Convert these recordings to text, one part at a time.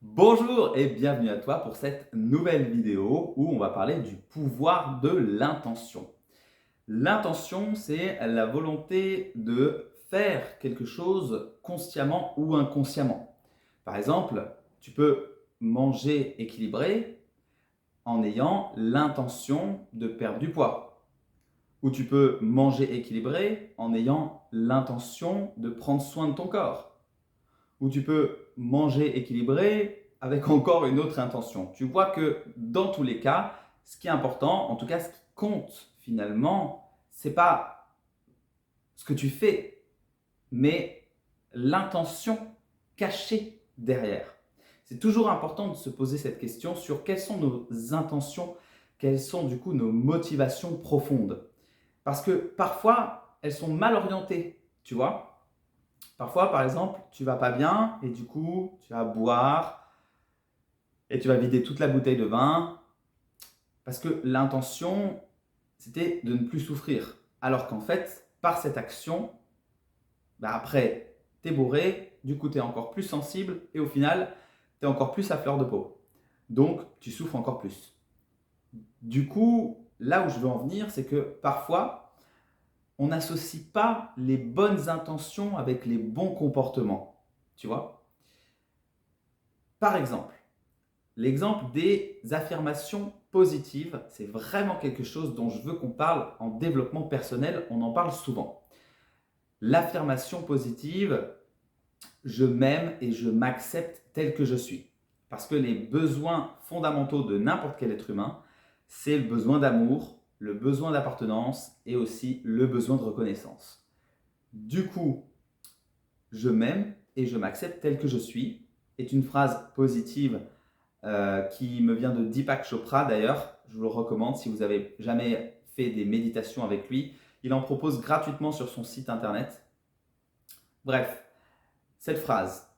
Bonjour et bienvenue à toi pour cette nouvelle vidéo où on va parler du pouvoir de l'intention. L'intention, c'est la volonté de faire quelque chose consciemment ou inconsciemment. Par exemple, tu peux manger équilibré en ayant l'intention de perdre du poids. Ou tu peux manger équilibré en ayant l'intention de prendre soin de ton corps. Où tu peux manger équilibré avec encore une autre intention. Tu vois que dans tous les cas, ce qui est important, en tout cas ce qui compte finalement, c'est pas ce que tu fais, mais l'intention cachée derrière. C'est toujours important de se poser cette question sur quelles sont nos intentions, quelles sont du coup nos motivations profondes. Parce que parfois, elles sont mal orientées, tu vois. Parfois, par exemple, tu vas pas bien et du coup, tu vas boire et tu vas vider toute la bouteille de vin parce que l'intention, c'était de ne plus souffrir. Alors qu'en fait, par cette action, après, tu es bourré, du coup, tu es encore plus sensible et au final, tu es encore plus à fleur de peau. Donc, tu souffres encore plus. Du coup, là où je veux en venir, c'est que parfois, on n'associe pas les bonnes intentions avec les bons comportements. Tu vois? Par exemple, l'exemple des affirmations positives, c'est vraiment quelque chose dont je veux qu'on parle en développement personnel, on en parle souvent. L'affirmation positive, je m'aime et je m'accepte tel que je suis. Parce que les besoins fondamentaux de n'importe quel être humain, c'est le besoin d'amour, le besoin d'appartenance et aussi le besoin de reconnaissance. Du coup, je m'aime et je m'accepte tel que je suis est une phrase positive qui me vient de Deepak Chopra d'ailleurs. Je vous le recommande si vous avez jamais fait des méditations avec lui. Il en propose gratuitement sur son site internet. Bref, cette phrase,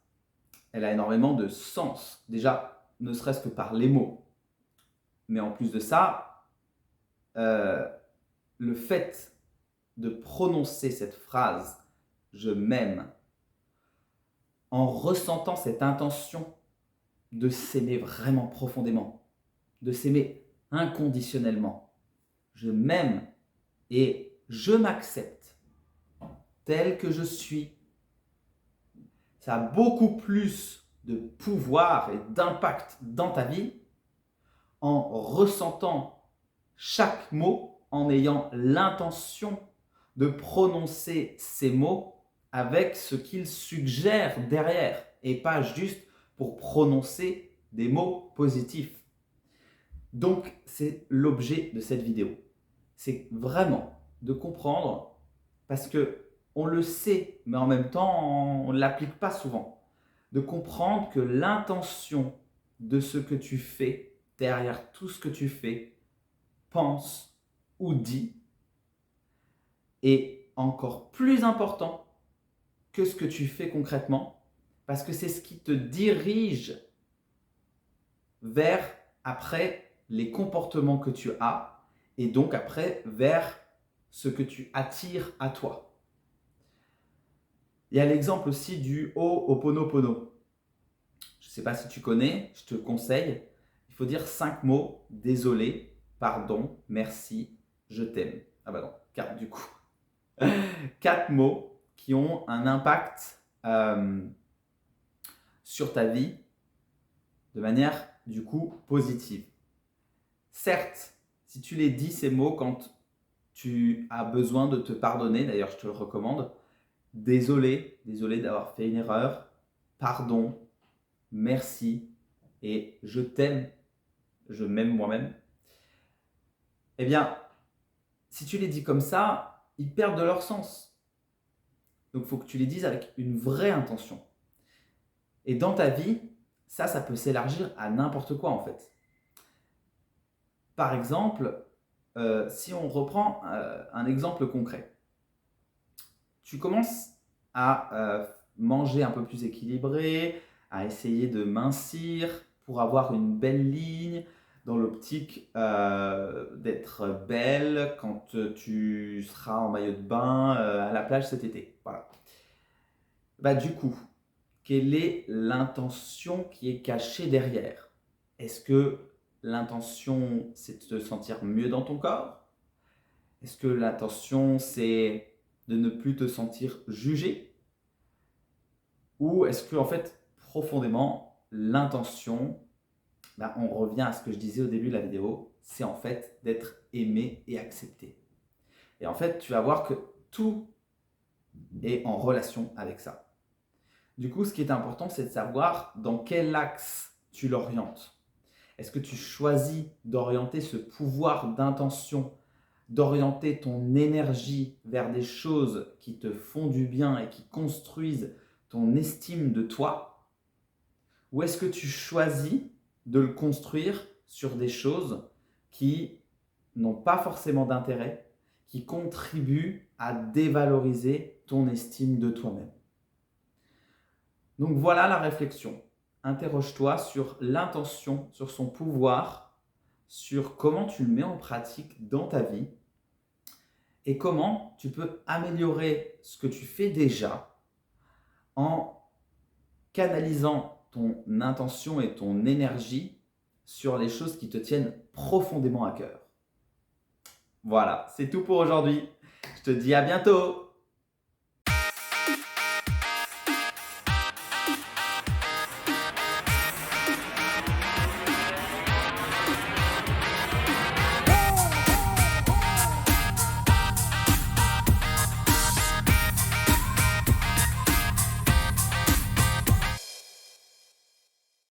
elle a énormément de sens. Déjà, ne serait-ce que par les mots. Mais en plus de ça, euh, le fait de prononcer cette phrase, je m'aime, en ressentant cette intention de s'aimer vraiment profondément, de s'aimer inconditionnellement. Je m'aime et je m'accepte tel que je suis. Ça a beaucoup plus de pouvoir et d'impact dans ta vie en ressentant chaque mot, en ayant l'intention de prononcer ces mots avec ce qu'ils suggèrent derrière et pas juste pour prononcer des mots positifs. Donc, c'est l'objet de cette vidéo. C'est vraiment de comprendre, parce que on le sait, mais en même temps, on ne l'applique pas souvent, de comprendre que l'intention de ce que tu fais, derrière tout ce que tu fais, pense ou dit, est encore plus important que ce que tu fais concrètement, parce que c'est ce qui te dirige vers, après, les comportements que tu as, et donc après, vers ce que tu attires à toi. Il y a l'exemple aussi du Ho'oponopono. Je ne sais pas si tu connais, je te conseille. Il faut dire 5 mots: désolé, pardon, merci, je t'aime. Ah bah non, 4 du coup. 4 mots qui ont un impact sur ta vie de manière du coup positive. Certes, si tu les dis ces mots quand tu as besoin de te pardonner, d'ailleurs je te le recommande, désolé, désolé d'avoir fait une erreur, pardon, merci et je t'aime, je m'aime moi-même, eh bien, si tu les dis comme ça, ils perdent de leur sens. Donc il faut que tu les dises avec une vraie intention. Et dans ta vie, ça peut s'élargir à n'importe quoi en fait. Par exemple, si on reprend un exemple concret, tu commences à manger un peu plus équilibré, à essayer de mincir pour avoir une belle ligne, dans l'optique d'être belle quand tu seras en maillot de bain à la plage cet été. Voilà. Bah, du coup, quelle est l'intention qui est cachée derrière? Est-ce que l'intention, c'est de te sentir mieux dans ton corps? Est-ce que l'intention, c'est de ne plus te sentir jugé? Ou est-ce que, en fait, profondément, l'intention, on revient à ce que je disais au début de la vidéo, c'est en fait d'être aimé et accepté. Et en fait, tu vas voir que tout est en relation avec ça. Du coup, ce qui est important, c'est de savoir dans quel axe tu l'orientes. Est-ce que tu choisis d'orienter ce pouvoir d'intention, d'orienter ton énergie vers des choses qui te font du bien et qui construisent ton estime de toi? Ou est-ce que tu choisis de le construire sur des choses qui n'ont pas forcément d'intérêt, qui contribuent à dévaloriser ton estime de toi-même? Donc voilà la réflexion. Interroge-toi sur l'intention, sur son pouvoir, sur comment tu le mets en pratique dans ta vie et comment tu peux améliorer ce que tu fais déjà en canalisant ton intention et ton énergie sur les choses qui te tiennent profondément à cœur. Voilà, c'est tout pour aujourd'hui. Je te dis à bientôt!